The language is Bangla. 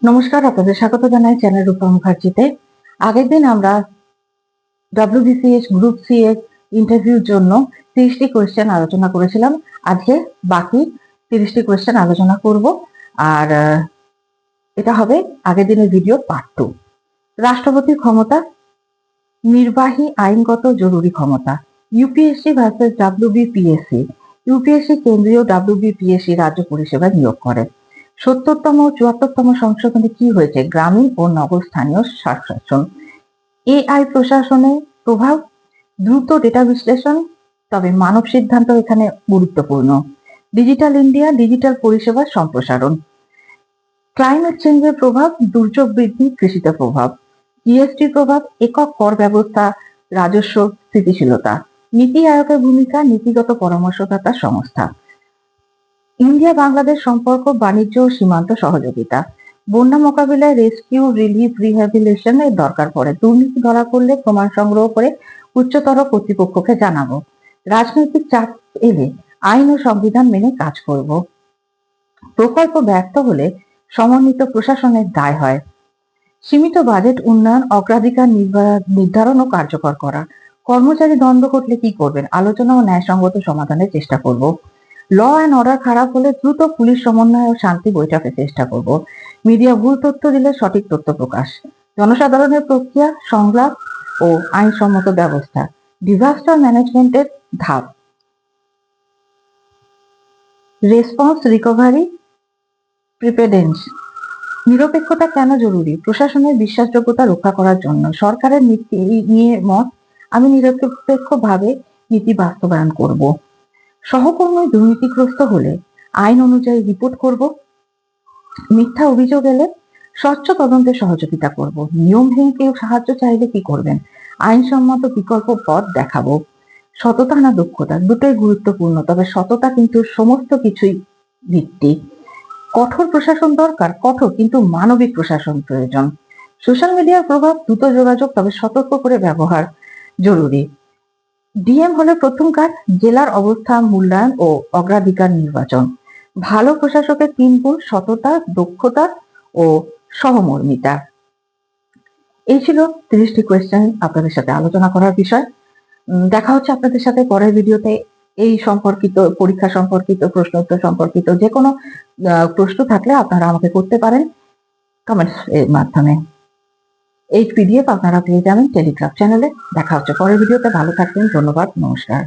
নমস্কার, আপনাদের স্বাগত জানাই চ্যানেল রূপা মুখার্জিতে। আগের দিন আমরা WBCS গ্রুপ সি এর ইন্টারভিউর জন্য 30টি কোয়েশ্চেন আলোচনা করেছিলাম। আজকে বাকি 30টি কোয়েশ্চেন আলোচনা করব। আর এটা হবে আগের দিনের ভিডিও পার্ট 2। রাষ্ট্রপতির ক্ষমতা, নির্বাহী আইনগত জরুরি ক্ষমতা, ইউপিএসসি ভার্সেস WBPSC। ইউপিএসসি কেন্দ্রীয়, WBPSC রাজ্য পরিষেবা নিয়োগ করে। ৭০তম ও ৭৪তম সংশোধনে কি হয়েছে? গ্রামীণ ও নগর স্থানীয় শাসন। এআই প্রশাসনে প্রভাব, দ্রুত ডেটা বিশ্লেষণ, তবে মানব সিদ্ধান্ত এখানে গুরুত্বপূর্ণ। ডিজিটাল ইন্ডিয়া, ডিজিটাল পরিষেবার সম্প্রসারণ। ক্লাইমেট চেঞ্জের প্রভাব, দুর্যোগ বৃদ্ধি, কৃষিতে প্রভাব। জিএসটি প্রভাব, একক কর ব্যবস্থা, রাজস্ব স্থিতিশীলতা। নীতি আয়োগের ভূমিকা, নীতিগত পরামর্শদাতা সংস্থা। ইন্ডিয়া বাংলাদেশ সম্পর্ক, বাণিজ্য ও সীমান্ত সহযোগিতা। বন্যা মোকাবিলায় রেস্কিউ, রিলিফ, রিহ্যাবিলিটেশন এর দরকার পড়ে। দুর্নীতি ধরা পড়লে প্রমাণ সংগ্রহ করে উচ্চতর কর্তৃপক্ষকে জানাবো। রাজনৈতিক চাপ এলে আইন ও সংবিধান মেনে কাজ করব। প্রকল্প ব্যর্থ হলে সমন্বিত প্রশাসনের দায় হয়। সীমিত বাজেট উন্নয়ন, অগ্রাধিকার নির্ধারণ ও কার্যকর করা। কর্মচারী দ্বন্দ্ব ঘটলে কি করবেন? আলোচনা ও ন্যায়সঙ্গত সমাধানের চেষ্টা করব। ল অ্যান্ড অর্ডার খারাপ হলে দ্রুত পুলিশ সমন্বয় ও শান্তি বৈঠকের চেষ্টা করব। মিডিয়া ভুল তথ্য দিলে সঠিক তথ্য প্রকাশ। জনসাধারণের প্রক্রিয়া, সংলাপ ও আইনসম্মত ব্যবস্থা। ডিজাস্টার ম্যানেজমেন্টের ধাপ, রেসপন্স, রিকভারি, প্রিপেডেন্স। নিরপেক্ষতা কেন জরুরি? প্রশাসনের বিশ্বাসযোগ্যতা রক্ষা করার জন্য। সরকারের নীতি নিয়ে মত, আমি নিরপেক্ষভাবে নীতি বাস্তবায়ন করব। সহকর্মী দুর্নীতিগ্রস্ত হলে আইন অনুযায়ী রিপোর্ট করব। মিথ্যা অভিযোগ এলে স্বচ্ছ তদন্তে সহযোগিতা করব। নিয়ম ভেঙে কেউ সাহায্য চাইলে কি করবেন? আইনসম্মত বিকল্প পথ দেখাবো। সততা না দক্ষতা, দুটোই গুরুত্বপূর্ণ, তবে সততা কিন্তু সমস্ত কিছুই ভিত্তি। কঠোর প্রশাসন দরকার, কঠোর কিন্তু মানবিক প্রশাসন প্রয়োজন। সোশ্যাল মিডিয়ার প্রভাব, দ্রুত যোগাযোগ, তবে সতর্ক করে ব্যবহার জরুরি। ডিএম হলে প্রথম কাজ জেলার অবস্থা মূল্যায়ন ও অগ্রাধিকার নির্বাচন। ভালো প্রশাসকের 3 গুণ, সততা, দক্ষতা ও সহমর্মিতা। এই ছিল 30টি কোয়েশ্চেন আপনাদের সাথে আলোচনা করার বিষয়। দেখা হচ্ছে আপনাদের সাথে পরের ভিডিওতে। এই সম্পর্কিত, পরীক্ষা সম্পর্কিত, প্রশ্ন উত্তর সম্পর্কিত যে কোনো প্রশ্ন থাকলে আপনারা আমাকে করতে পারেন কমেন্টস এর মাধ্যমে। এই পিডিএফ আপনারা পেয়ে যাবেন টেলিগ্রাফ চ্যানেলে। দেখা হচ্ছে পরের ভিডিওতে। ভালো থাকবেন, ধন্যবাদ, নমস্কার।